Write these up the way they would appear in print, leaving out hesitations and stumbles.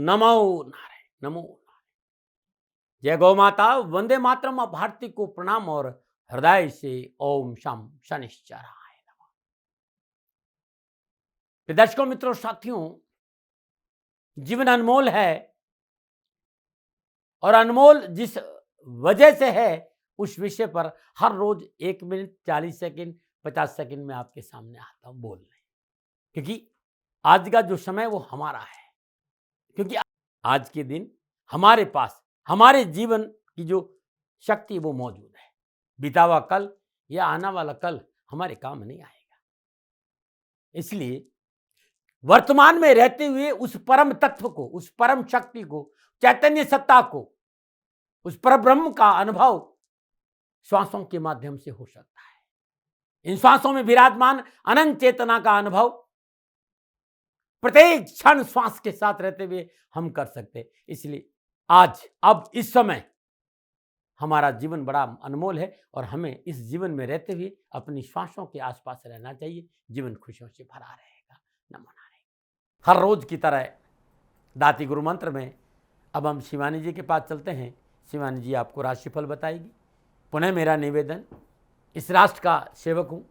नमो नारायण, नमो नारायण। जय गौ माता, वंदे मातरम। भारती को प्रणाम और हृदय से ओम शम शनिश्चराय नमः। दर्शकों, मित्रों, साथियों, जीवन अनमोल है और अनमोल जिस वजह से है उस विषय पर हर रोज 1 मिनट 40 सेकंड 50 सेकंड में आपके सामने आता हूं बोलने, क्योंकि आज का जो समय वो हमारा है। क्योंकि आज के दिन हमारे पास हमारे जीवन की जो शक्ति वो मौजूद है। बीता हुआ कल या आने वाला कल हमारे काम नहीं आएगा। इसलिए वर्तमान में रहते हुए उस परम तत्व को, उस परम शक्ति को, चैतन्य सत्ता को, उस परब्रह्म का अनुभव श्वासों के माध्यम से हो सकता है। इन श्वासों में विराजमान अनंत चेतना का अनुभव प्रत्येक क्षण श्वास के साथ रहते हुए हम कर सकते हैं। इसलिए आज अब इस समय हमारा जीवन बड़ा अनमोल है और हमें इस जीवन में रहते हुए अपनी श्वासों के आसपास रहना चाहिए। जीवन खुशियों से भरा रहेगा। नमो नारायण। हर रोज की तरह दाती गुरु मंत्र में अब हम शिवानी जी के पास चलते हैं। शिवानी जी आपको राशिफल बताएगी। पुनः मेरा निवेदन, इस राष्ट्र का सेवक हूँ,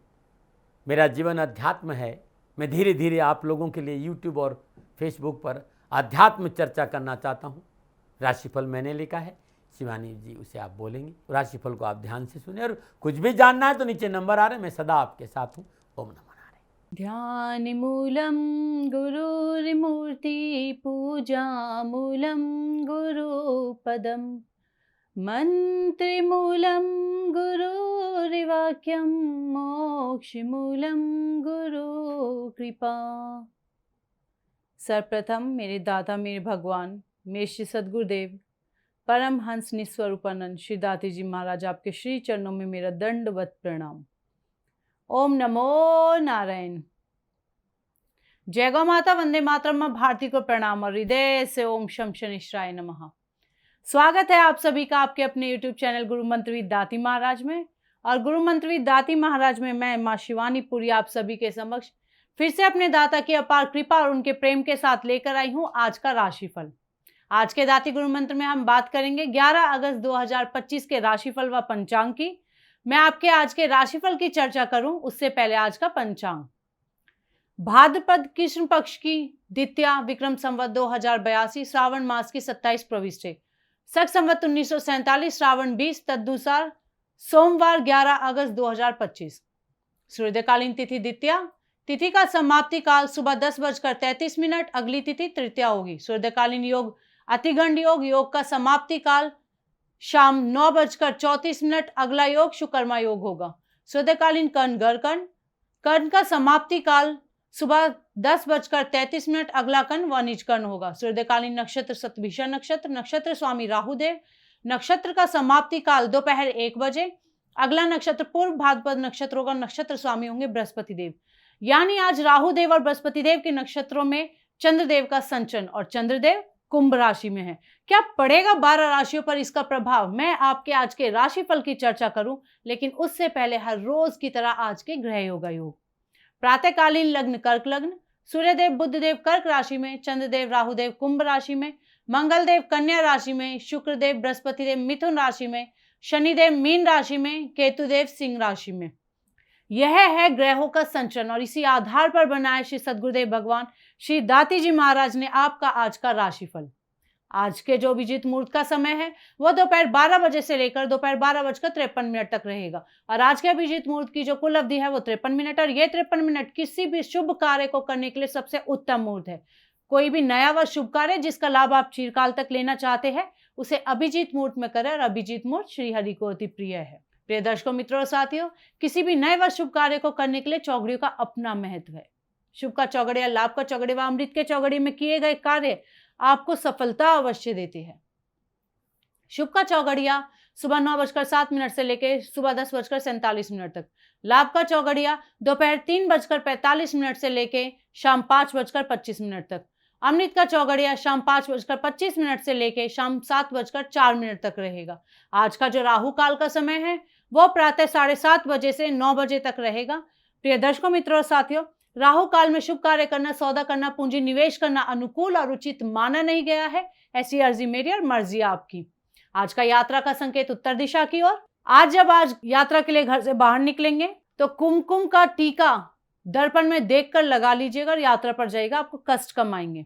मेरा जीवन अध्यात्म है। मैं धीरे धीरे आप लोगों के लिए यूट्यूब और फेसबुक पर अध्यात्म चर्चा करना चाहता हूँ। राशिफल मैंने लिखा है, शिवानी जी उसे आप बोलेंगे। राशिफल को आप ध्यान से सुने और कुछ भी जानना है तो नीचे नंबर आ रहे हैं, मैं सदा आपके साथ हूँ। ओम नमो नारायण। ध्यान मूलम गुरुर्मूर्ति पूजा मूलम गुरुपदम मंत्रिमूलम गुरुर्वाक्यम मोक्षमूलम गुरु कृपा। सर्वप्रथम मेरे दाता, मेरे भगवान, मेरे श्री सद्गुरुदेव परमहंस निस्वरूपानंद श्री दाती जी महाराज, आपके श्री चरणों में मेरा दंडवत प्रणाम। ओम नमो नारायण। जय गौ माता, वंदे मातरम। भारती को प्रणाम और हृदय से ओम शम शनिश्चराय नमः। स्वागत है आप सभी का आपके अपने YouTube चैनल गुरु मंत्रविद दाती महाराज में। और गुरु मंत्रविद दाती महाराज में मैं माँ शिवानी पुरी आप सभी के समक्ष फिर से अपने दाता की अपार कृपा और उनके प्रेम के साथ लेकर आई हूँ आज का राशिफल। आज के दाती गुरु मंत्र में हम बात करेंगे 11 अगस्त 2025 के राशिफल व पंचांग की। मैं आपके आज के राशिफल की चर्चा करूं उससे पहले आज का पंचांग। भाद्रपद कृष्ण पक्ष की द्वितीया, विक्रम संवत 2082, श्रावण मास की 27 प्रविष्टि, शक संवत 1947, श्रावण 20, तदनुसार सोमवार 11 अगस्त 2025। सूर्यकालीन तिथि द्वितीया, तिथि का समाप्ति काल सुबह 10:33, अगली तिथि तृतीया होगी। सूर्यकालीन योग अतिगंड योग, योग का समाप्ति काल शाम 9:34, अगला योग शुकर्मा योग होगा। सूर्यकालीन कर्ण गरकर्ण, कर्ण का समाप्ति काल सुबह 10:33, अगला कर्ण वनिज कर्ण होगा। सूर्यकालीन नक्षत्र शतभिषा नक्षत्र, नक्षत्र स्वामी राहुदेव, नक्षत्र का समाप्ति काल दोपहर 1 बजे, अगला नक्षत्र पूर्व भाद्रपद नक्षत्र होगा, नक्षत्र स्वामी होंगे बृहस्पति देव। यानी आज राहुदेव और बृहस्पति देव के नक्षत्रों में चंद्रदेव का संचरण और चंद्रदेव कुंभ राशि में है। क्या पड़ेगा 12 राशियों पर इसका प्रभाव, मैं आपके आज के राशिफल की चर्चा करूं, लेकिन उससे पहले हर रोज की तरह आज के ग्रह योगा योग। प्रातःकालीन लग्न कर्क लग्न, सूर्यदेव बुधदेव कर्क राशि में, चंद्रदेव राहुदेव कुंभ राशि में, मंगलदेव कन्या राशि में, शुक्रदेव बृहस्पतिदेव मिथुन राशि में, शनिदेव मीन राशि में, केतुदेव सिंह राशि में। यह है ग्रहों का संचरण और इसी आधार पर बनाए श्री सद्गुरुदेव भगवान श्री दाती जी महाराज ने आपका आज का राशिफल। आज के जो अभिजीत मुहूर्त का समय है वो दोपहर 12 बजे से लेकर दोपहर 12:53 तक रहेगा। और आज के अभिजीत मुहूर्त की जो कुल अवधि है वो 53 मिनट, और ये 53 मिनट किसी भी शुभ कार्य को करने के लिए सबसे उत्तम मुहूर्त है। कोई भी नया व शुभ कार्य जिसका लाभ आप चिरकाल तक लेना चाहते हैं उसे अभिजीत मुहूर्त में करें, और अभिजीत मुहूर्त श्री हरि को अति प्रिय है। प्रिय दर्शकों, मित्रों और साथियों, किसी भी नए व शुभ कार्य को करने के लिए चौघड़ियों का अपना महत्व है। शुभ का चौघड़िया, लाभ का चौघड़िया व अमृत के चौघड़ी में किए गए कार्य आपको सफलता अवश्य देते हैं। शुभ का चौघड़िया सुबह 9:07 से लेकर सुबह 10:47 तक, लाभ का चौघड़िया दोपहर 3:45 से लेकर शाम 5:25 तक, अमृत का चौघड़िया शाम 5:25 से लेकर शाम 7:04 तक रहेगा। आज का जो राहु काल का समय है वो प्रातः 7:30 बजे से 9 बजे तक रहेगा। प्रिय दर्शकों, मित्रों और साथियों, राहु काल में शुभ कार्य करना, सौदा करना, पूंजी निवेश करना अनुकूल और उचित माना नहीं गया है। ऐसी अर्जी मेरी और मर्जी आपकी। आज का यात्रा का संकेत उत्तर दिशा की ओर। आज यात्रा के लिए घर से बाहर निकलेंगे तो कुमकुम का टीका दर्पण में देखकर लगा लीजिएगा और यात्रा पर जाइएगा, आपको कष्ट कम आएंगे।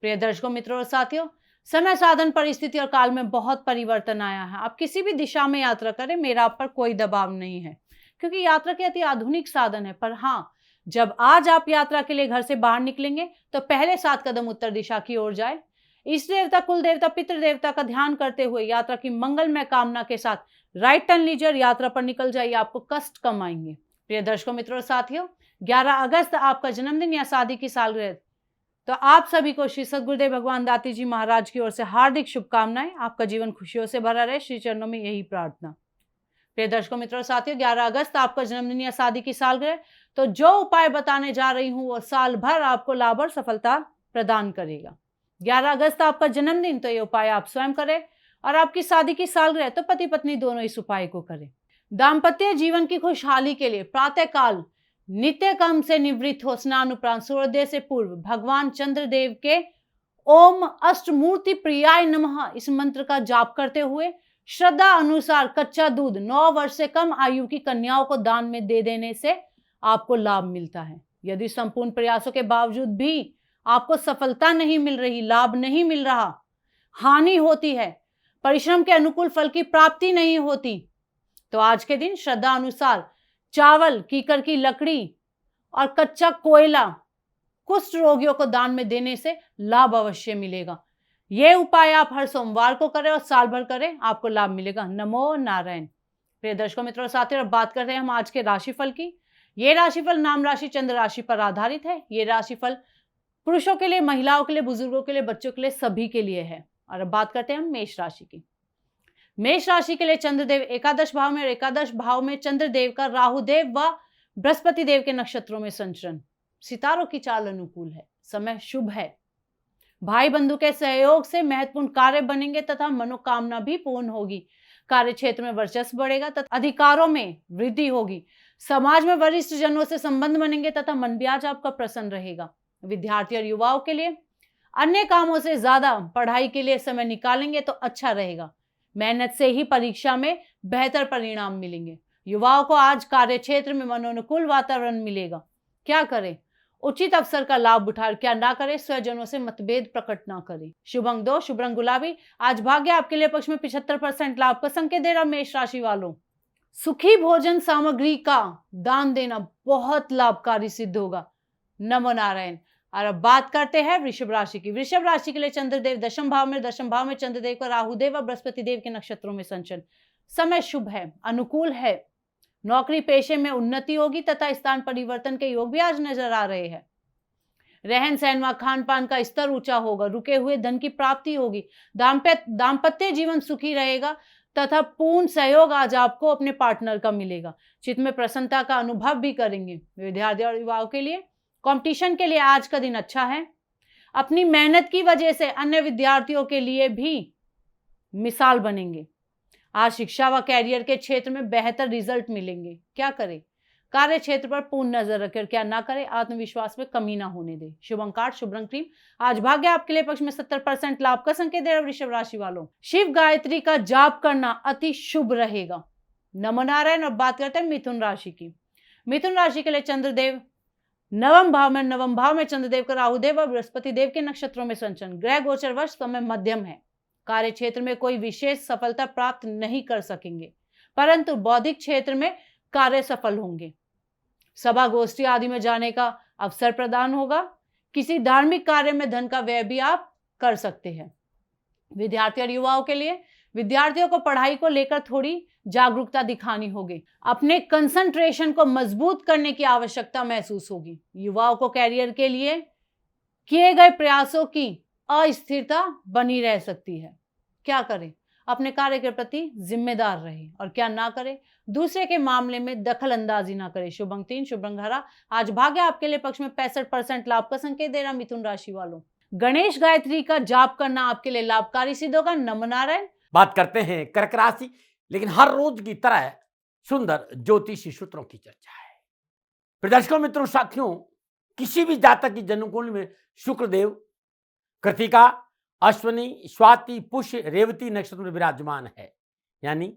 प्रिय दर्शकों, मित्रों और साथियों, समय, साधन, परिस्थिति और काल में बहुत परिवर्तन आया है। आप किसी भी दिशा में यात्रा करें, मेरा आप पर कोई दबाव नहीं है, क्योंकि यात्रा के अति आधुनिक साधन है। पर हाँ, जब आज आप यात्रा के लिए घर से बाहर निकलेंगे तो पहले 7 कदम उत्तर दिशा की ओर जाए। इष्ट देवता, कुल देवता, पितृ देवता का ध्यान करते हुए यात्रा की मंगलमय कामना के साथ राइट टर्न लीजिए और यात्रा पर निकल जाइए, आपको कष्ट कम आएंगे। प्रिय दर्शकों, मित्रों और साथियों, 11 अगस्त आपका जन्मदिन या शादी की सालगिरह, तो आप सभी को श्री सद्गुरुदेव भगवान दाती जी महाराज की ओर से हार्दिक शुभकामनाएं। आपका जीवन खुशियों से भरा रहे, श्री चरणों में यही प्रार्थना। प्रिय दर्शकों, मित्रों और साथियों, 11 अगस्त आपका जन्मदिन या शादी की सालगिरह, तो जो उपाय बताने जा रही हूं वो साल भर आपको लाभ और सफलता प्रदान करेगा। 11 अगस्त आपका जन्मदिन, तो ये उपाय आप स्वयं करें, और आपकी शादी की सालगिरह तो पति पत्नी दोनों इस उपाय को करें। दाम्पत्य जीवन की खुशहाली के लिए प्रातः काल नित्य कर्म से निवृत्त हो, स्नान उपरांत सूर्योदय से पूर्व भगवान चंद्रदेव के ओम अष्टमूर्ति प्रियाय नमः इस मंत्र का जाप करते हुए श्रद्धा अनुसार कच्चा दूध 9 वर्ष से कम आयु की कन्याओं को दान में दे देने से आपको लाभ मिलता है। यदि संपूर्ण प्रयासों के बावजूद भी आपको सफलता नहीं मिल रही, लाभ नहीं मिल रहा, हानि होती है, परिश्रम के अनुकूल फल की प्राप्ति नहीं होती, तो आज के दिन श्रद्धा अनुसार चावल, कीकर की लकड़ी और कच्चा कोयला कुष्ठ रोगियों को दान में देने से लाभ अवश्य मिलेगा। यह उपाय आप हर सोमवार को करें और साल भर करें, आपको लाभ मिलेगा। नमो नारायण। प्रिय दर्शकों, मित्रों और साथियों, अब बात करते हैं हम आज के राशिफल की। ये राशिफल नाम राशि चंद्र राशि पर आधारित है। ये राशिफल पुरुषों के लिए, महिलाओं के लिए, बुजुर्गों के लिए, बच्चों के लिए, सभी के लिए है। और अब बात करते हैं हम मेष राशि की। मेष राशि के लिए चंद्रदेव एकादश भाव में, और एकादश भाव में चंद्रदेव का राहुदेव व बृहस्पति देव के नक्षत्रों में संचरण। सितारों की चाल अनुकूल है, समय शुभ है। भाई बंधु के सहयोग से महत्वपूर्ण कार्य बनेंगे तथा मनोकामना भी पूर्ण होगी। कार्य क्षेत्र में वर्चस्व बढ़ेगा तथा अधिकारों में वृद्धि होगी। समाज में वरिष्ठ जनों से संबंध बनेंगे तथा मन भी आज आपका प्रसन्न रहेगा। विद्यार्थी और युवाओं के लिए अन्य कामों से ज्यादा पढ़ाई के लिए समय निकालेंगे तो अच्छा रहेगा। मेहनत से ही परीक्षा में बेहतर परिणाम मिलेंगे। युवाओं को आज कार्य क्षेत्र में मनोनुकूल वातावरण मिलेगा। क्या करें? उचित अवसर का लाभ उठाए, क्या ना करें? स्वजनों से मतभेद प्रकट ना करें। शुभ अंक 2, शुभ रंग गुलाबी। आज भाग्य आपके लिए पक्ष में 75% लाभ का संकेत दे रहा। मेष राशि वालों, सुखी भोजन सामग्री का दान देना बहुत लाभकारी सिद्ध होगा। नमो नारायण। और अब बात करते हैं वृषभ राशि की। वृषभ राशि के लिए चंद्रदेव दशम भाव में, दशम भाव में चंद्रदेव का राहुदेव और बृहस्पति देव के नक्षत्रों में संचरण। समय शुभ है, अनुकूल है। नौकरी पेशे में उन्नति होगी तथा स्थान परिवर्तन के योग भी आज नजर आ रहे हैं। रहन सहन व खान पान का स्तर ऊंचा होगा। रुके हुए धन की प्राप्ति होगी। दाम्पत्य जीवन सुखी रहेगा तथा पूर्ण सहयोग आज आपको अपने पार्टनर का मिलेगा। चित्त में प्रसन्नता का अनुभव भी करेंगे। विद्यार्थी और युवाओं के लिए, कंपटीशन के लिए आज का दिन अच्छा है। अपनी मेहनत की वजह से अन्य विद्यार्थियों के लिए भी मिसाल बनेंगे। आज शिक्षा व कैरियर के क्षेत्र में बेहतर रिजल्ट मिलेंगे। क्या करें? कार्य क्षेत्र पर पूर्ण नजर रखें और क्या ना करें? आत्मविश्वास में कमी ना होने दें। शुभ अंक 8, शुभ रंग क्रीम। आज भाग्य आपके लिए पक्ष में 70% लाभ का संकेत दे रहा। वृषभ राशि वालों, शिव गायत्री का जाप करना अति शुभ रहेगा। नमो नारायण। अब बात करते हैं मिथुन राशि की। मिथुन राशि के लिए चंद्रदेव नवम भाव में चंद्रदेव का राहुदेव और बृहस्पति देव के नक्षत्रों में संचरण। ग्रह गोचर वर्ष समय मध्यम है। कार्य क्षेत्र में कोई विशेष सफलता प्राप्त नहीं कर सकेंगे, परंतु बौद्धिक क्षेत्र में कार्य सफल होंगे। सभा गोष्ठी आदि में जाने का अवसर प्रदान होगा। किसी धार्मिक कार्य में धन का व्यय भी आप कर सकते हैं। विद्यार्थी और युवाओं के लिए, विद्यार्थियों को पढ़ाई को लेकर थोड़ी जागरूकता दिखानी होगी। अपने कंसंट्रेशन को मजबूत करने की आवश्यकता महसूस होगी। युवाओं को कैरियर के लिए किए गए प्रयासों की अस्थिरता बनी रह सकती है। क्या करें? अपने कार्य के प्रति जिम्मेदार रहे और क्या ना करें? दूसरे के मामले में दखल अंदाजी ना करें। शुभ अंक 3, शुभ रंग हरा। आज भाग्य आपके लिए पक्ष में 65% लाभ का संकेत दे रहा। मिथुन राशि वालों, गणेश गायत्री का जाप करना आपके लिए लाभकारी सिद्ध होगा। नमो नारायण। बात करते हैं कर्क राशि, लेकिन हर रोज की तरह सुंदर ज्योतिषी सूत्रों की चर्चा है। दर्शकों, मित्रों, साथियों, किसी भी जातक की जन्मकुंडली में शुक्रदेव कृतिका, अश्विनी, स्वाति, पुष्य, रेवती नक्षत्र में विराजमान है, यानी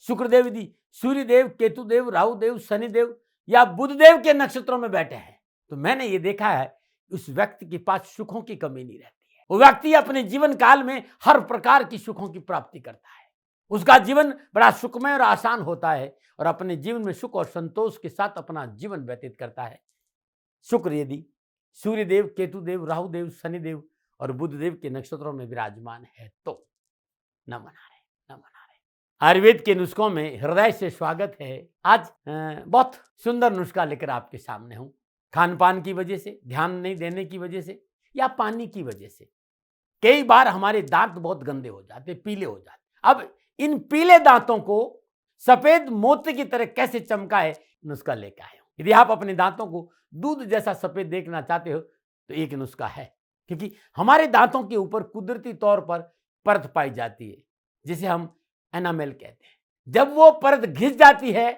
शुक्रदेव यदि सूर्यदेव, केतुदेव, राहुदेव, शनिदेव या बुधदेव के नक्षत्रों में बैठे हैं तो मैंने ये देखा है उस व्यक्ति के पास सुखों की कमी नहीं रहती है। वो व्यक्ति अपने जीवन काल में हर प्रकार की सुखों की प्राप्ति करता है, उसका जीवन बड़ा सुखमय और आसान होता है और अपने जीवन में सुख और संतोष के साथ अपना जीवन व्यतीत करता है। शुक्र यदि सूर्यदेव, केतुदेव, राहुदेव, शनिदेव और बुधदेव के नक्षत्रों में विराजमान है तो नमन आ रहे, नमन आ रहे। आयुर्वेद के नुस्खों में हृदय से स्वागत है। आज बहुत सुंदर नुस्खा लेकर आपके सामने हूँ। खान पान की वजह से, ध्यान नहीं देने की वजह से या पानी की वजह से कई बार हमारे दांत बहुत गंदे हो जाते, पीले हो जाते। अब इन पीले दांतों को सफेद मोती की तरह कैसे चमकाए, नुस्खा लेकर आए हूं। यदि आप अपने दांतों को दूध जैसा सफेद देखना चाहते हो तो एक नुस्खा है, क्योंकि हमारे दांतों के ऊपर कुदरती तौर पर परत पाई जाती है जिसे हम एनामेल कहते हैं। जब वो परत घिस जाती है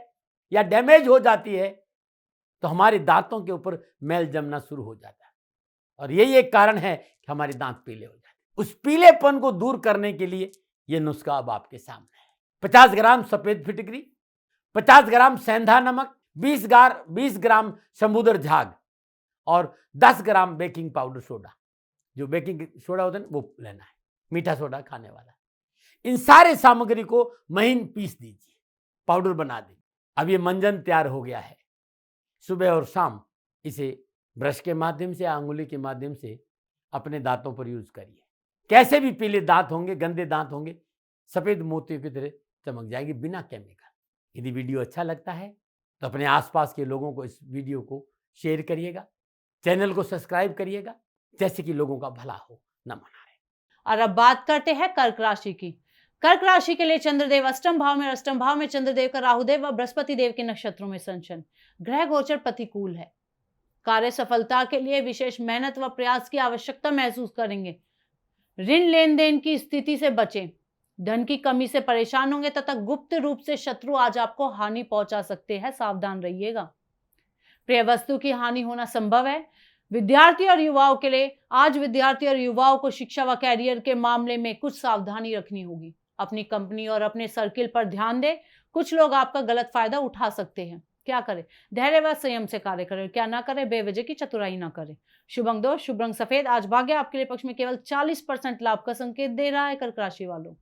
या डैमेज हो जाती है तो हमारे दांतों के ऊपर मैल जमना शुरू हो जाता है और यही एक कारण है कि हमारे दांत पीले हो जाते हैं। उस पीलेपन को दूर करने के लिए यह नुस्खा अब आपके सामने है। 50 ग्राम सफेद फिटकरी, 50 ग्राम सेंधा नमक, 20 ग्राम समुद्र झाग और 10 ग्राम बेकिंग पाउडर सोडा, जो बेकिंग सोडा होता है ना वो लेना है, मीठा सोडा खाने वाला। इन सारे सामग्री को महीन पीस दीजिए, पाउडर बना दीजिए। अब ये मंजन तैयार हो गया है। सुबह और शाम इसे ब्रश के माध्यम से, अंगुली के माध्यम से अपने दांतों पर यूज करिए। कैसे भी पीले दांत होंगे, गंदे दांत होंगे, सफेद मोतियों की तरह चमक जाएगी बिना केमिकल। यदि वीडियो अच्छा लगता है तो अपने आसपास के लोगों को इस वीडियो को शेयर करिएगा, चैनल को सब्सक्राइब करिएगा, जैसे कि लोगों का भला हो। नमन आ रहे। और अब बात करते हैं कर्क राशि की। कर्क राशि के लिए चंद्रदेव अष्टम भाव में, अष्टम भाव में चंद्रदेव का राहुदेव व बृहस्पति देव के नक्षत्रों में संचरण। ग्रह गोचर प्रतिकूल है। कार्य सफलता के लिए विशेष मेहनत व प्रयास की आवश्यकता महसूस करेंगे। ऋण लेन देन की स्थिति से बचें। धन की कमी से परेशान होंगे तथा गुप्त रूप से शत्रु आज आपको हानि पहुंचा सकते हैं, सावधान रहिएगा। प्रिय वस्तु की हानि होना संभव है। विद्यार्थी और युवाओं के लिए आज विद्यार्थी और युवाओं को शिक्षा व कैरियर के मामले में कुछ सावधानी रखनी होगी। अपनी कंपनी और अपने सर्किल पर ध्यान दें। कुछ लोग आपका गलत फायदा उठा सकते हैं। क्या करें? धैर्य व संयम से कार्य करें। क्या ना करें? बेवजह की चतुराई ना करें। शुभ अंक 2, शुभ रंग सफेद। आज भाग्य आपके लिए पक्ष में केवल 40% लाभ का संकेत दे रहा है। कर्क राशि वालों,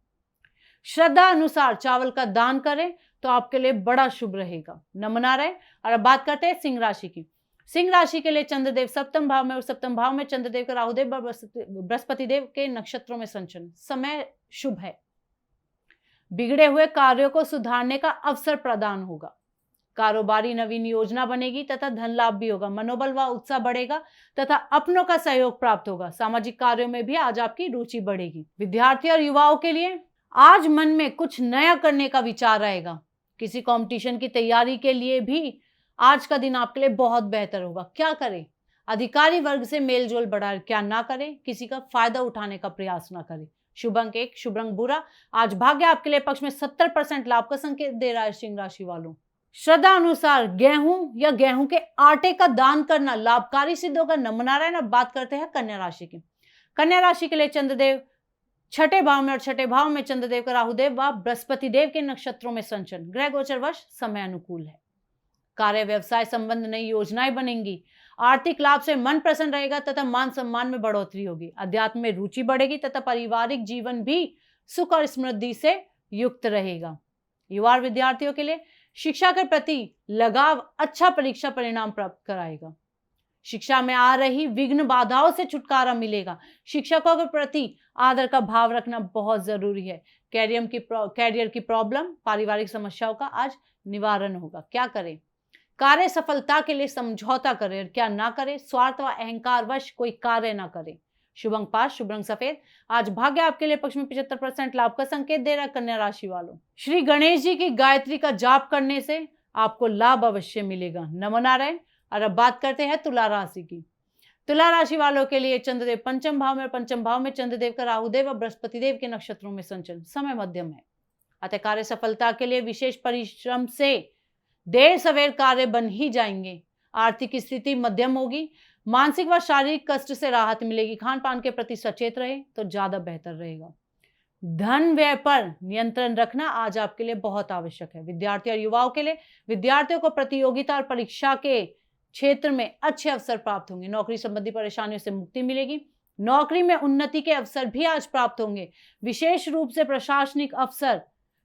श्रद्धा अनुसार चावल का दान करें तो आपके लिए बड़ा शुभ रहेगा। नमन आ रहे। और अब बात करते हैं सिंह राशि की। सिंह राशि के लिए चंद्रदेव सप्तम भाव में और सप्तम भाव में चंद्रदेव का राहुदेव बृहस्पति देव के नक्षत्रों में संचरण। समय शुभ है। बिगड़े हुए कार्यों को सुधारने का अवसर प्रदान होगा। कारोबारी नवीन योजना बनेगी तथा धन लाभ भी होगा। मनोबल व उत्साह बढ़ेगा तथा अपनों का सहयोग प्राप्त होगा। सामाजिक कार्यों में भी आज आपकी रुचि बढ़ेगी। विद्यार्थी और युवाओं के लिए आज मन में कुछ नया करने का विचार आएगा। किसी कंपटीशन की तैयारी के लिए भी आज का दिन आपके लिए बहुत बेहतर होगा। क्या करें? अधिकारी वर्ग से मेल जोल बढ़ाए। क्या ना करें? किसी का फायदा उठाने का प्रयास ना करें। शुभ अंक 1, शुभ रंग भूरा। आज भाग्य आपके लिए पक्ष में 70% लाभ का संकेत दे रहा है। सिंह राशि वालों, श्रद्धा अनुसार गेहूं या गेहूं के आटे का दान करना लाभकारी सिद्ध होगा। नमन आ रहा है ना। बात करते हैं कन्या राशि की। कन्या राशि के लिए चंद्रदेव छठे भाव में और छठे भाव में चंद्रदेव का राहुदेव व बृहस्पति देव के नक्षत्रों में संचरण। ग्रह गोचर वर्ष समय अनुकूल है। कार्य व्यवसाय संबंध नई योजनाएं बनेंगी। आर्थिक लाभ से मन प्रसन्न रहेगा तथा मान सम्मान में बढ़ोतरी होगी। अध्यात्म में रुचि बढ़ेगी तथा पारिवारिक जीवन भी सुख और समृद्धि से युक्त रहेगा। युवा और विद्यार्थियों के लिए शिक्षा के प्रति लगाव अच्छा परीक्षा परिणाम प्राप्त कराएगा। शिक्षा में आ रही विघ्न बाधाओं से छुटकारा मिलेगा। शिक्षकों के प्रति आदर का भाव रखना बहुत जरूरी है। कैरियर की प्रॉब्लम, पारिवारिक समस्याओं का आज निवारण होगा। क्या करें? कार्य सफलता के लिए समझौता करें और क्या ना करें? स्वार्थ व अहंकार वश कोई कार्य ना करें। शुभ अंक 5, शुभ रंग सफेद। आज भाग्य आपके लिए पक्ष में 75% लाभ का संकेत दे रहा है। कन्या राशि वालों, श्री गणेश जी की गायत्री का जाप करने से आपको लाभ अवश्य मिलेगा। नमन आ रहे हैं। और अब बात करते हैं तुला राशि की। तुला राशि वालों के लिए चंद्रदेव पंचम भाव में और पंचम भाव में चंद्रदेव का राहुदेव और बृहस्पति देव के नक्षत्रों में संचरण। समय मध्यम है। अतः कार्य सफलता के लिए विशेष परिश्रम से देर सवेर कार्य बन ही जाएंगे। आर्थिक स्थिति मध्यम होगी। मानसिक व शारीरिक कष्ट से राहत मिलेगी। खान पान के प्रति सचेत रहे तो ज्यादा बेहतर रहेगा। धन व्यय पर नियंत्रण रखना आज आपके लिए बहुत आवश्यक है। विद्यार्थी और युवाओं के लिए, विद्यार्थियों को प्रतियोगिता और परीक्षा के क्षेत्र में अच्छे अवसर प्राप्त होंगे। नौकरी संबंधी परेशानियों से मुक्ति मिलेगी। नौकरी में उन्नति के अवसर भी आज प्राप्त होंगे। विशेष रूप से प्रशासनिक अफसर,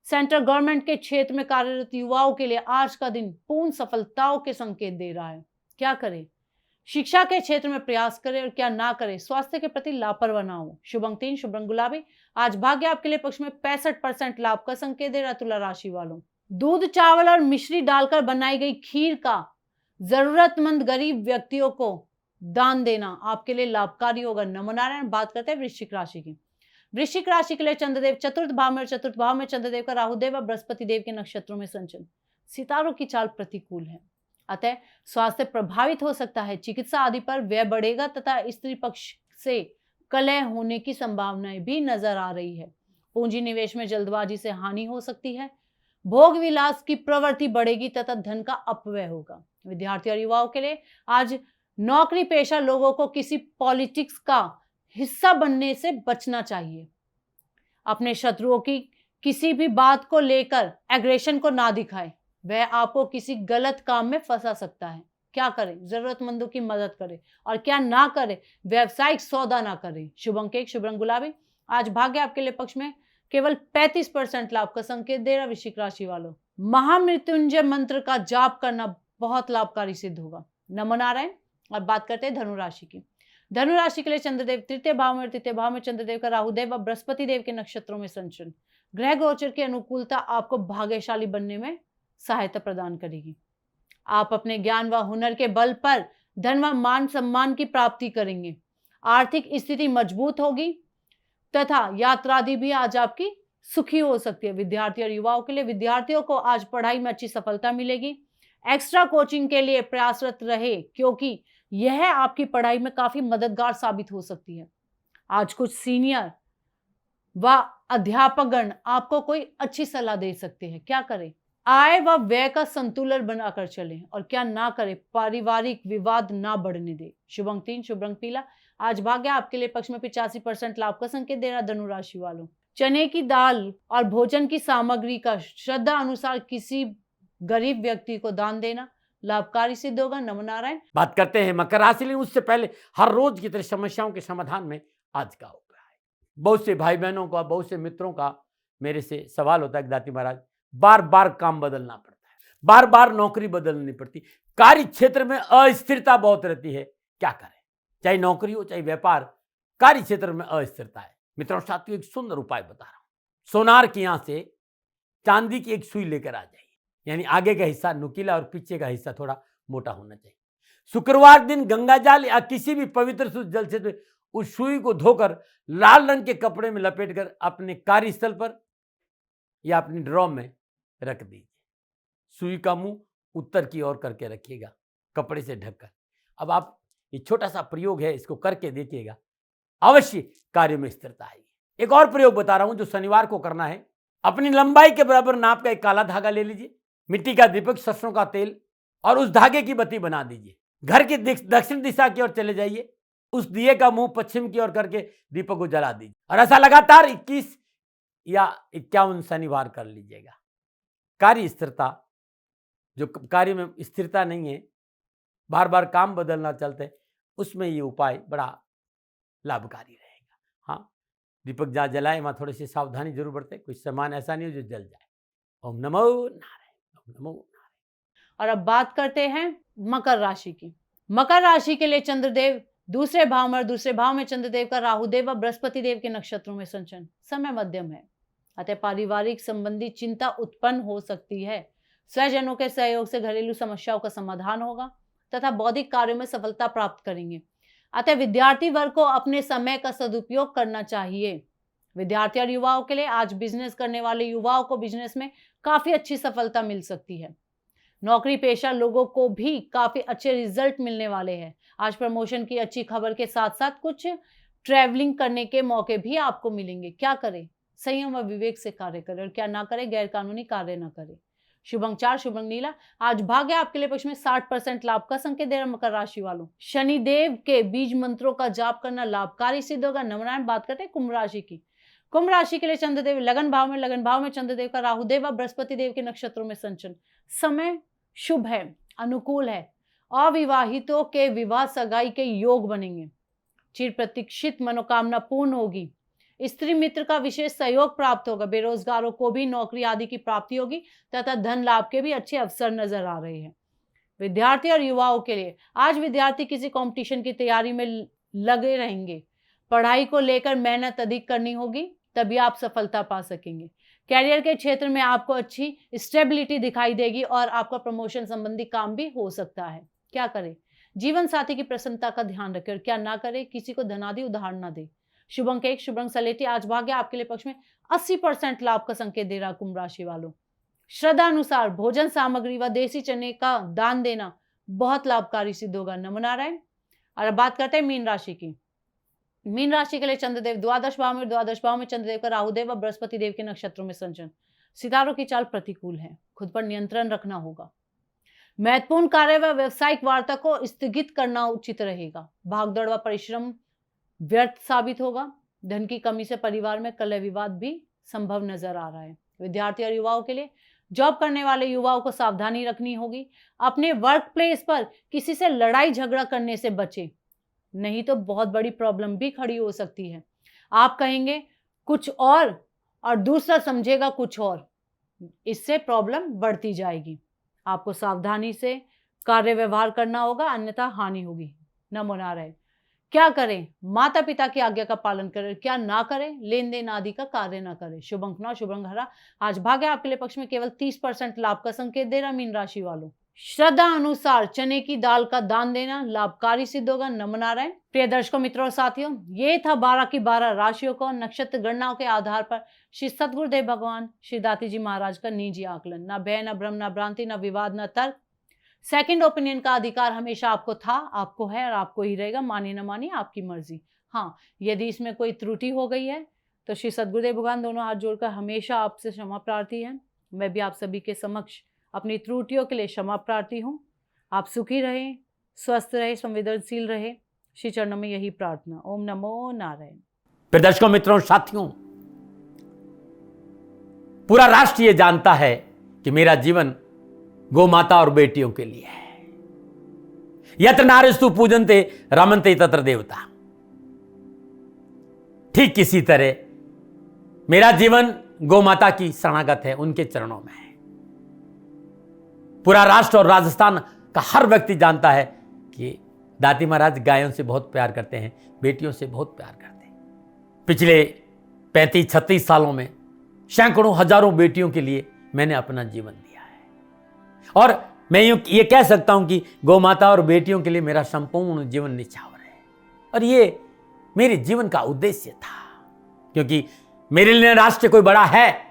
सेंट्रल गवर्नमेंट के क्षेत्र में कार्यरत युवाओं के लिए आज का दिन पूर्ण सफलताओं के संकेत दे रहा है। क्या करें? शिक्षा के क्षेत्र में प्रयास करें और क्या ना करें, स्वास्थ्य के प्रति लापरवाह ना हो। शुभ अंक 3, शुभ रंग गुलाबी। आज भाग्य आपके लिए पक्ष में 65% लाभ का संकेत दे रहा है। तुला राशि वालों, दूध, चावल और मिश्री डालकर बनाई गई खीर का जरूरतमंद गरीब व्यक्तियों को दान देना आपके लिए लाभकारी होगा। नमो नारायण। बात करते हैं वृश्चिक राशि की। वृश्चिक राशि के लिए चंद्रदेव चतुर्थ भाव में, और चतुर्थ भाव में चंद्रदेव का राहुदेव और बृहस्पति देव के नक्षत्रों में संचलन। सितारों की चाल प्रतिकूल है, अतः स्वास्थ्य प्रभावित हो सकता है। चिकित्सा आदि पर व्यय बढ़ेगा तथा स्त्री पक्ष से कलह होने की संभावनाएं भी नजर आ रही है। पूंजी निवेश में जल्दबाजी से हानि हो सकती है। भोग विलास की प्रवृत्ति बढ़ेगी तथा धन का अपव्यय होगा। विद्यार्थी और युवाओं के लिए आज नौकरी पेशा लोगों को किसी पॉलिटिक्स का हिस्सा बनने से बचना चाहिए। अपने शत्रुओं की किसी भी बात को लेकर एग्रेशन को ना दिखाएं, वह आपको किसी गलत काम में फंसा सकता है। क्या करें? जरूरतमंदों की मदद करें और क्या ना करें, व्यावसायिक सौदा ना करें। शुभ अंक 1, शुभ रंग गुलाबी। आज भाग्य आपके लिए पक्ष में केवल 35% लाभ का संकेत दे रहा। वृश्चिक राशि वालों, महामृत्युंजय मंत्र का जाप करना बहुत लाभकारी सिद्ध होगा। नमो नारायण। और बात करते हैं धनु राशि की। धनु राशि के लिए चंद्रदेव तृतीय भाव में, और तृतीय भाव में चंद्रदेव का राहुदेव और बृहस्पति देव के नक्षत्रों में संचलन। ग्रह गोचर की अनुकूलता आपको भाग्यशाली बनने में सहायता प्रदान करेगी। आप अपने ज्ञान व हुनर के बल पर धन व मान सम्मान की प्राप्ति करेंगे। आर्थिक स्थिति मजबूत होगी तथा यात्रादि भी आज आपकी सुखी हो सकती है। विद्यार्थी और युवाओं के लिए, विद्यार्थियों को आज पढ़ाई में अच्छी सफलता मिलेगी। एक्स्ट्रा कोचिंग के लिए प्रयासरत रहे क्योंकि यह आपकी पढ़ाई में काफी मददगार साबित हो सकती है। आज कुछ सीनियर व अध्यापकगण आपको कोई अच्छी सलाह दे सकते हैं। क्या करें? आय व व्यय का संतुलन बनाकर चलें और क्या ना करें, पारिवारिक विवाद ना बढ़ने दे। शुभ अंक 3, शुभ रंग पीला। आज भाग्य आपके लिए पक्ष में 85% लाभ का संकेत दे रहा। धनु राशि वालों, चने की दाल और भोजन की सामग्री का श्रद्धा अनुसार किसी गरीब व्यक्ति को दान देना लाभकारी सिद्ध होगा। नमो नारायण। बात करते हैं मकर राशि, लेकिन उससे पहले हर रोज की तरह समस्याओं के समाधान में आज का उपाय है। बहुत से भाई बहनों का, बहुत से मित्रों का मेरे से सवाल होता है कि दाती महाराज, बार बार काम बदलना पड़ता है, बार बार नौकरी बदलनी पड़ती, कार्य क्षेत्र में अस्थिरता बहुत रहती है, क्या करें? चाहे नौकरी हो चाहे व्यापार, कार्य क्षेत्र में अस्थिरता है। मित्रों साथियों, एक सुंदर उपाय बता रहा हूं। सोनार की यहां से चांदी की एक सुई लेकर आ जाइए, यानी आगे का हिस्सा नुकीला और पीछे का हिस्सा थोड़ा मोटा होना चाहिए। शुक्रवार दिन गंगा जल या किसी भी पवित्र शुद्ध जल से उस सुई को धोकर लाल रंग के कपड़े में लपेटकर अपने कार्यस्थल पर या अपनी ड्रॉ में रख दीजिए। सुई का मुंह उत्तर की ओर करके रखिएगा, कपड़े से ढककर। अब आप ये छोटा सा प्रयोग है, इसको करके देखिएगा, अवश्य कार्य में स्थिरता आएगी। एक और प्रयोग बता रहा हूं जो शनिवार को करना है। अपनी लंबाई के बराबर नाप का एक काला धागा ले लीजिए, मिट्टी का दीपक, सरसों का तेल और उस धागे की बत्ती बना दीजिए। घर की दक्षिण दिशा की ओर चले जाइए, उस दिए का मुंह पश्चिम की ओर करके दीपक को जला दीजिए और ऐसा लगातार 21 या 51 शनिवार कर लीजिएगा। कार्य स्थिरता, जो कार्य में स्थिरता नहीं है, बार बार काम बदलना चलते, उसमें ये उपाय बड़ा लाभकारी रहेगा। हाँ, दीपक जहाँ जलाए वहाँ थोड़ी सी सावधानी जरूर बरते, कुछ सामान ऐसा नहीं हो जो जल जाए। ओम नमो नारायण, ओम नमो नारायण। और अब बात करते हैं मकर राशि की। मकर राशि के लिए चंद्रदेव दूसरे भाव में, और दूसरे भाव में चंद्रदेव का राहुदेव और बृहस्पति देव के नक्षत्रों में संचलन। समय मध्यम है, अतः पारिवारिक संबंधी चिंता उत्पन्न हो सकती है। स्वजनों के सहयोग से घरेलू समस्याओं का समाधान होगा तथा बौद्धिक कार्यों में सफलता प्राप्त करेंगे। अतः विद्यार्थी वर्ग को अपने समय का सदुपयोग करना चाहिए। विद्यार्थी और युवाओं के लिए आज बिजनेस करने वाले युवाओं को बिजनेस में काफी अच्छी सफलता मिल सकती है। नौकरी पेशा लोगों को भी काफी अच्छे रिजल्ट मिलने वाले हैं। आज प्रमोशन की अच्छी खबर के साथ साथ कुछ ट्रैवलिंग करने के मौके भी आपको मिलेंगे। क्या करें? संयम व विवेक से कार्य करें और क्या ना करें, गैर कानूनी कार्य ना करें। शुभ अंक 4, शुभ रंग नीला। आज भाग्य आपके लिए पक्ष में 60% लाभ का संकेत दे रहा है मकर राशि वालों। शनिदेव के बीज मंत्रों का जाप करना लाभकारी सिद्ध होगा। नवनारायण बात करते हैं कुंभ राशि की। कुंभ राशि के लिए चंद्रदेव लगन भाव में चंद्रदेव का राहुदेव व बृहस्पति देव के नक्षत्रों में संचरण। समय शुभ है, अनुकूल है। अविवाहितों के विवाह सगाई के योग बनेंगे। चिर प्रतीक्षित मनोकामना पूर्ण होगी। स्त्री मित्र का विशेष सहयोग प्राप्त होगा। बेरोजगारों को भी नौकरी आदि की प्राप्ति होगी तथा धन लाभ के भी अच्छे अवसर नजर आ रहे हैं। विद्यार्थी और युवाओं के लिए आज विद्यार्थी किसी कंपटीशन की तैयारी में लगे रहेंगे। पढ़ाई को लेकर मेहनत अधिक करनी होगी, तभी आप सफलता पा सकेंगे। कैरियर के क्षेत्र में आपको अच्छी स्टेबिलिटी दिखाई देगी और आपका प्रमोशन संबंधी काम भी हो सकता है। क्या करें? जीवन साथी की प्रसन्नता का ध्यान रखें और क्या ना करें, किसी को धनादि उधार ना दे। शुभ अंक 1, शुभ रंग सलेटी। आज भाग्य आपके लिए पक्ष में 80% लाभ का संकेत दे रहा कुंभ राशि वालों। श्रद्धा अनुसार भोजन सामग्री व देसी चने का दान देना बहुत लाभकारी सिद्ध होगा। नमो नारायण। और अब बात करते हैं मीन राशि की। मीन राशि के लिए चंद्रदेव द्वादश भाव में चंद्रदेव का राहुदेव व बृहस्पति देव के नक्षत्रों में संचरण। सितारों की चाल प्रतिकूल है, खुद पर नियंत्रण रखना होगा। महत्वपूर्ण कार्य व व्यवसायिक वार्ता को स्थगित करना उचित रहेगा। भागदौड़ व परिश्रम व्यर्थ साबित होगा। धन की कमी से परिवार में कलह विवाद भी संभव नजर आ रहा है। विद्यार्थी और युवाओं के लिए जॉब करने वाले युवाओं को सावधानी रखनी होगी। अपने वर्क प्लेस पर किसी से लड़ाई झगड़ा करने से बचें, नहीं तो बहुत बड़ी प्रॉब्लम भी खड़ी हो सकती है। आप कहेंगे कुछ और दूसरा समझेगा कुछ और, इससे प्रॉब्लम बढ़ती जाएगी। आपको सावधानी से कार्य व्यवहार करना होगा, अन्यथा हानि होगी। नमो नारायण। क्या करें? माता पिता की आज्ञा का पालन करें। क्या ना करें? लेन देन आदि का कार्य ना करें। शुभ अंक 9, शुभ रंग हरा। आज भाग्य आपके लिए पक्ष में केवल 30% लाभ का संकेत दे रहा मीन राशि वालों। श्रद्धा अनुसार चने की दाल का दान देना लाभकारी सिद्ध होगा। नमो नारायण। प्रिय दर्शकों, मित्रों और साथियों, ये था 12 की 12 राशियों को नक्षत्र गणनाओं के आधार पर श्री सद्गुरुदेव भगवान श्री दाती जी महाराज का निजी आकलन। न भय, न भ्रम, न भ्रांति, न विवाद, न तर्क। सेकंड ओपिनियन का अधिकार हमेशा आपको था, आपको है और आपको ही रहेगा। मानिए न मानिए, आपकी मर्जी। हाँ, यदि इसमें कोई त्रुटि हो गई है तो श्री सद्गुरुदेव भगवान दोनों हाथ जोड़कर हमेशा आपसे क्षमा प्रार्थी हैं। मैं भी आप सभी के समक्ष अपनी त्रुटियों के लिए क्षमा प्रार्थी हूँ। आप सुखी रहें, स्वस्थ रहे, संवेदनशील रहे, श्री चरणों में यही प्रार्थना। ओम नमो नारायण। फिर दर्शकों, मित्रों, साथियों, पूरा राष्ट्र ये जानता है कि मेरा जीवन गौ माता और बेटियों के लिए है। यत्र नारीस्तु पूजन्ते रमन्ते तत्र देवता। ठीक किसी तरह मेरा जीवन गौ माता की शरणागत है, उनके चरणों में है। पूरा राष्ट्र और राजस्थान का हर व्यक्ति जानता है कि दाती महाराज गायों से बहुत प्यार करते हैं, बेटियों से बहुत प्यार करते हैं। पिछले 35-36 सालों में सैकड़ों हजारों बेटियों के लिए मैंने अपना जीवन दिया है और मैं ये कह सकता हूं कि गौ माता और बेटियों के लिए मेरा संपूर्ण जीवन निछावर है। और ये मेरे जीवन का उद्देश्य था, क्योंकि मेरे लिए राष्ट्र कोई बड़ा है,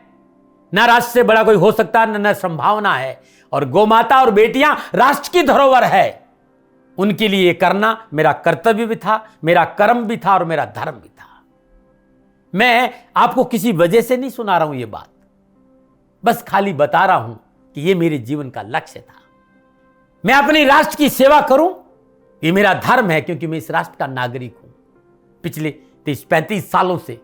ना राष्ट्र से बड़ा कोई हो सकता है, न संभावना है। और गौ माता और बेटियां राष्ट्र की धरोहर है। उनके लिए करना मेरा कर्तव्य भी था, मेरा कर्म भी था और मेरा धर्म भी था। मैं आपको किसी वजह से नहीं सुना रहा हूं ये बात, बस खाली बता रहा हूं कि ये मेरे जीवन का लक्ष्य था। मैं अपने राष्ट्र की सेवा करूं, ये मेरा धर्म है, क्योंकि मैं इस राष्ट्र का नागरिक हूं। पिछले 30-35 सालों से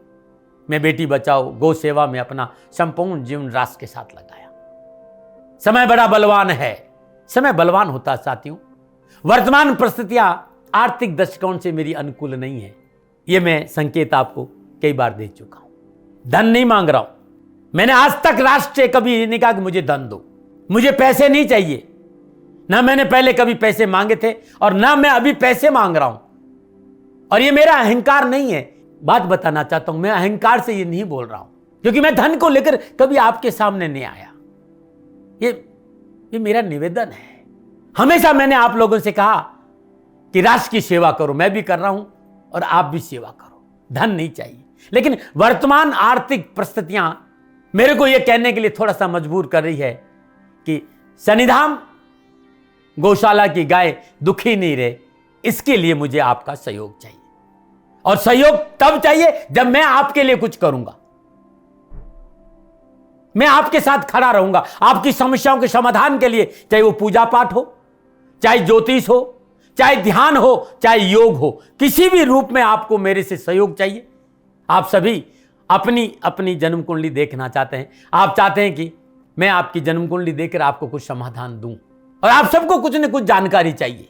मैं बेटी बचाओ, गौ सेवा में अपना संपूर्ण जीवन राष्ट्र के साथ लगाया। समय बड़ा बलवान है, समय बलवान होता है साथियों। वर्तमान परिस्थितियां आर्थिक दृष्टिकोण से मेरी अनुकूल नहीं है, यह मैं संकेत आपको कई बार दे चुका हूं। धन नहीं मांग रहा हूं। मैंने आज तक राष्ट्र से कभी ये नहीं कहा कि मुझे धन दो, मुझे पैसे नहीं चाहिए। ना मैंने पहले कभी पैसे मांगे थे और ना मैं अभी पैसे मांग रहा हूं। और ये मेरा अहंकार नहीं है। बात बताना चाहता हूं, मैं अहंकार से ये नहीं बोल रहा हूं, क्योंकि मैं धन को लेकर कभी आपके सामने नहीं आया। ये मेरा निवेदन है। हमेशा मैंने आप लोगों से कहा कि राष्ट्र की सेवा करो, मैं भी कर रहा हूं और आप भी सेवा करो। धन नहीं चाहिए, लेकिन वर्तमान आर्थिक परिस्थितियां मेरे को यह कहने के लिए थोड़ा सा मजबूर कर रही है कि शनिधाम गौशाला की गाय दुखी नहीं रहे, इसके लिए मुझे आपका सहयोग चाहिए। और सहयोग तब चाहिए जब मैं आपके लिए कुछ करूंगा। मैं आपके साथ खड़ा रहूंगा आपकी समस्याओं के समाधान के लिए, चाहे वो पूजा पाठ हो, चाहे ज्योतिष हो, चाहे ध्यान हो, चाहे योग हो, किसी भी रूप में आपको मेरे से सहयोग चाहिए। आप सभी अपनी अपनी जन्म कुंडली देखना चाहते हैं, आप चाहते हैं कि मैं आपकी जन्म कुंडली देखकर आपको कुछ समाधान दूं, और आप सबको कुछ न कुछ जानकारी चाहिए।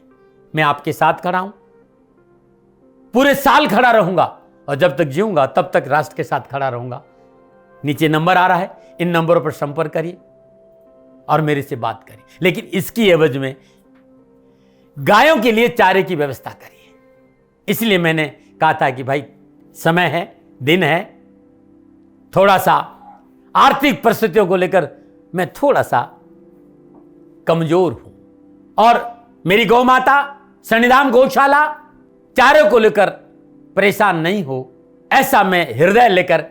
मैं आपके साथ खड़ा हूं, पूरे साल खड़ा रहूंगा, और जब तक जीऊंगा तब तक राष्ट्र के साथ खड़ा रहूंगा। नीचे नंबर आ रहा है, इन नंबरों पर संपर्क करिए और मेरे से बात करिए, लेकिन इसकी एवज में गायों के लिए चारे की व्यवस्था करिए। इसलिए मैंने कहा था कि भाई समय है, दिन है, थोड़ा सा आर्थिक परिस्थितियों को लेकर मैं थोड़ा सा कमजोर हूं, और मेरी गौ माता सन्निधान गौशाला चारे को लेकर परेशान नहीं हो, ऐसा मैं हृदय लेकर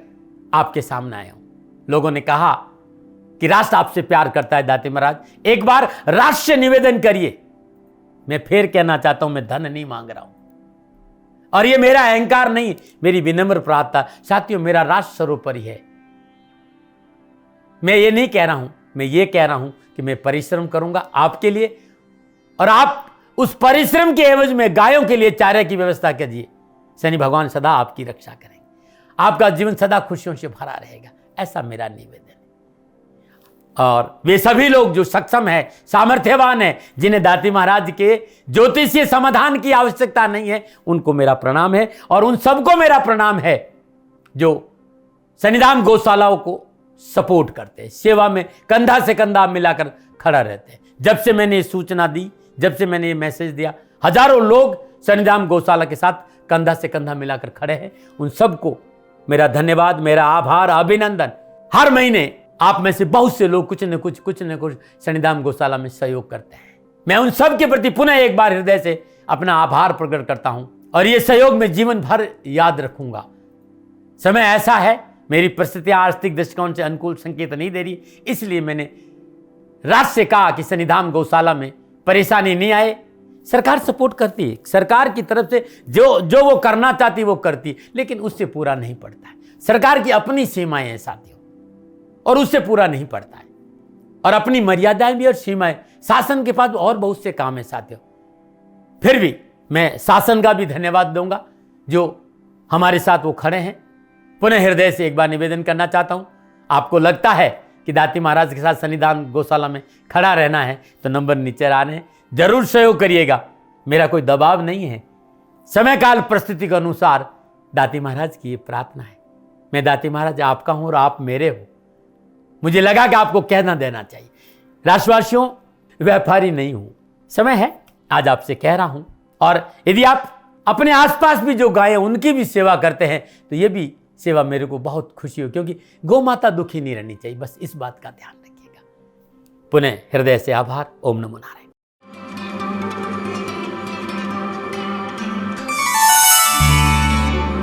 आपके सामने आया हूं। लोगों ने कहा कि राष्ट्र आपसे प्यार करता है दाती महाराज, एक बार राष्ट्र से निवेदन करिए। मैं फिर कहना चाहता हूं, मैं धन नहीं मांग रहा हूं, और ये मेरा अहंकार नहीं, मेरी विनम्र प्रार्थना। साथियों, मेरा राष्ट्र सर्वोपरि है। मैं ये नहीं कह रहा हूं, मैं ये कह रहा हूं कि मैं परिश्रम करूंगा आपके लिए, और आप उस परिश्रम के एवज में गायों के लिए चारे की व्यवस्था कीजिए। शनि भगवान सदा आपकी रक्षा करेंगे, आपका जीवन सदा खुशियों से भरा रहेगा, ऐसा मेरा निवेदन है। और वे सभी लोग जो सक्षम है, सामर्थ्यवान है, जिन्हें दाती महाराज के ज्योतिषीय समाधान की आवश्यकता नहीं है, उनको मेरा प्रणाम है। और उन सबको मेरा प्रणाम है जो सन्निधान गौशालाओं को सपोर्ट करते हैं, सेवा में कंधा से कंधा मिलाकर खड़ा रहते हैं। जब से मैंने ये सूचना दी, जब से मैंने ये मैसेज दिया, हजारों लोग सन्निधान गौशाला के साथ कंधा से कंधा मिलाकर खड़े हैं। उन सबको मेरा धन्यवाद, मेरा आभार, अभिनंदन। हर महीने आप में से बहुत से लोग कुछ न कुछ सन्निधान गौशाला में सहयोग करते हैं। मैं उन सब के प्रति पुनः एक बार हृदय से अपना आभार प्रकट करता हूं, और ये सहयोग मैं जीवन भर याद रखूंगा। समय ऐसा है, मेरी परिस्थितियां आर्थिक दृष्टिकोण से अनुकूल संकेत नहीं दे रही, इसलिए मैंने राष्ट्र से कहा कि सन्निधान गौशाला में परेशानी नहीं आए। सरकार सपोर्ट करती है, सरकार की तरफ से जो वो करना चाहती है वो करती है, लेकिन उससे पूरा नहीं पड़ता है। सरकार की अपनी सीमाएं हैं साथियों, और उससे पूरा नहीं पड़ता है, और अपनी मर्यादाएं भी और सीमाएं। शासन के पास और बहुत से काम है साथियों। फिर भी मैं शासन का भी धन्यवाद दूंगा जो हमारे साथ वो खड़े हैं। पुनः हृदय से एक बार निवेदन करना चाहता हूं, आपको लगता है कि दाती महाराज के साथ सन्निधान गौशाला में खड़ा रहना है तो नंबर नीचे आ रहे हैं, जरूर सहयोग करिएगा। मेरा कोई दबाव नहीं है, समय काल परिस्थिति के अनुसार दाती महाराज की ये प्रार्थना है। मैं दाती महाराज आपका हूं और आप मेरे हो, मुझे लगा कि आपको कहना देना चाहिए। राष्ट्रवासियों, व्यापारी नहीं हूं, समय है आज आपसे कह रहा हूं। और यदि आप अपने आसपास भी जो गायें उनकी भी सेवा करते हैं तो ये भी सेवा मेरे को बहुत खुशी हो, क्योंकि गौ माता दुखी नहीं रहनी चाहिए, बस इस बात का ध्यान रखिएगा। पुनः हृदय से आभार। ओम नमो नारायण।